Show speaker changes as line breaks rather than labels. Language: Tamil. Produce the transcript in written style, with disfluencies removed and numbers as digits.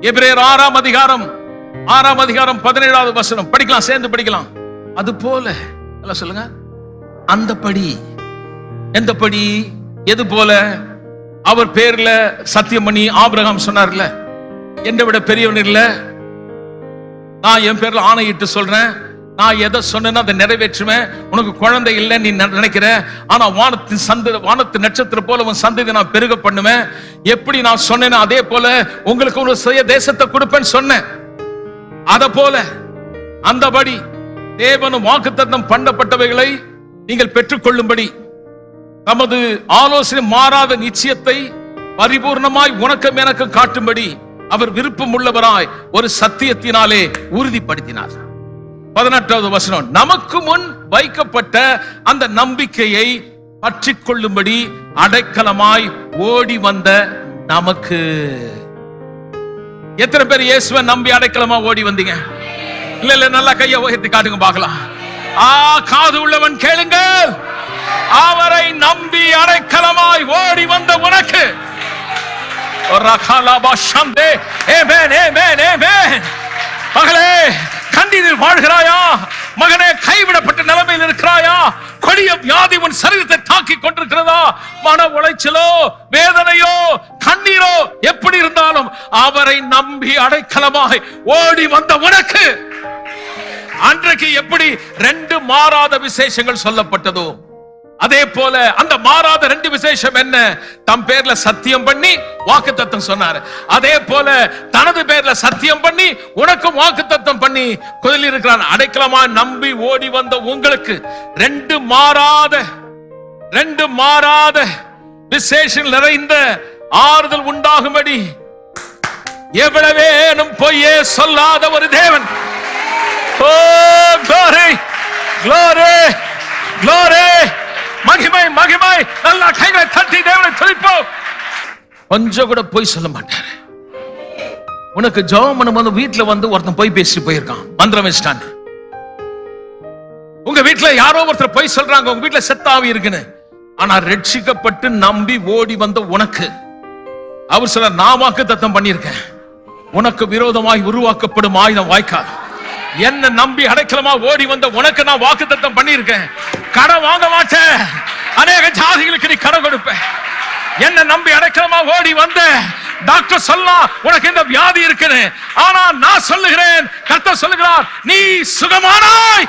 எபிரேயர் 6ஆம் அதிகாரம் 17வது வசனம் படிக்கலாம், சேர்ந்து படிக்கலாம். அது போல சொல்லுங்க, அந்த படி. எந்த படி? எது போல? அவர் பேர்ல சத்தியம் பண்ணி ஆபிரகாம் சொன்னார்ல, என்னை விட பெரியவன் இல்ல, நான் என் பேர்ல ஆணையிட்டு சொல்றேன், நான் எதை சொன்னேன்னா அதை நிறைவேற்றுவேன். உனக்கு குழந்தை இல்லை நீ நினைக்கிற, ஆனா வானத்து நட்சத்திரம் போல உன் சந்ததி நான் பெருக பண்ணுவேன். எப்படி நான் சொன்னேன்னா அதே போல உங்களுக்கு ஒரு சுய தேசத்தை கொடுப்பேன்னு சொன்னேன். அத போல அந்தபடி தேவனும் வாக்குத்தத்தம் பண்ணப்பட்டவைகளை நீங்கள் பெற்றுக்கொள்ளும்படி தமது ஆலோசனை மாறாத நிச்சயத்தை பரிபூர்ணமாய் உனக்கும் எனக்கும் காட்டும்படி அவர் விருப்பம் உள்ளவராய் ஒரு சத்தியத்தினாலே உறுதிப்படுத்தினார். 18வது வசனம், நமக்கு முன் வைக்கப்பட்ட அந்த நம்பிக்கையை பற்றிக் கொள்ளும்படி அடைக்கலமாய் ஓடி வந்த நமக்கு. எத்தனை பேர் இயேசுவை நம்பி அடைக்கலமா ஓடி வந்தீங்க? இல்ல நல்லா கையை உயர்த்தி காட்டுங்க பார்க்கலாம். காது உள்ளவன் கேளுங்கள், அவரை நம்பி அடைக்கலமாய் ஓடி வந்த உனக்கு. மகளே, கண்ணீரில் வாழ்கிறாயா? மகனே, கைவிடப்பட்ட நிலைமையில் இருக்கிறாயா? கொடிய வியாதி உன் சரீரத்தை தாக்கி கொண்டிருக்கிறதா? மன உளைச்சலோ வேதனையோ கண்ணீரோ எப்படி இருந்தாலும் அவரை நம்பி அடைக்கலமாய் ஓடி வந்த உனக்கு அன்றைக்கு எப்படி 2 மாறாத விசேஷங்கள் சொல்லப்பட்டதோ அதே போல அந்த மாறாத 2 விசேஷம் என்ன? தம் பேர்ல சத்தியம் பண்ணி வாக்குத்தத்தம் சொன்னார். அதே போல தனது பேர்ல சத்தியம் பண்ணி உனக்கும் வாக்குத்தத்தம் பண்ணி குதில் இருக்கிறான். அடைக்கலமா நம்பி ஓடி வந்த உங்களுக்கு 2 மாறாத விசேஷம் நிறைந்த ஆறுதல் உண்டாகும்படி எவ்வளவேனும் பொய்யே சொல்லாத ஒரு தேவன். ஓ glory, glory, glory, மகிமை மகிமை. நல்லா கைகளை தட்டி தேவனை துதிப்போம். கொஞ்சம் கூட போய் சொல்ல மாட்டாரு. உனக்கு ஜெபம் பண்ணும்போது வீட்டுல வந்து ஒருத்தன் போய் பேசி போயிருக்கான், மந்திரம் வச்சிட்டான். உங்க வீட்டுல யாரோ ஒருத்தர் போய் சொல்றாங்க, உங்க வீட்டுல செத்தாவி இருக்குன்னு. ஆனா ரட்சிக்கப்பட்டு நம்பி ஓடி வந்த உனக்கு அவர் சொல்ல, நான் வாக்குத்தத்தம் பண்ணியிருக்கேன், உனக்கு விரோதமாய் உருவாக்கப்படும் ஆயுதம் வாய்க்காது. என்ன நம்பி அடைக்கலமா ஓடி வந்த உனக்கு நான் வாக்குத்தத்தம் பண்ணியிருக்கேன். கடன் வாங்க மாட்டேன், அநேக ஜாதிகளுக்கு நீ கடன் கொடுப்ப. என்ன நம்பி அடைக்கலமா ஓடி வந்த டாக்டர் சொல்லலாம் உனக்கு இந்த வியாதி இருக்குன்னு, ஆனா நான் சொல்லுகிறேன், கர்த்தர் சொல்லுகிறார், நீ சுகமானாய்.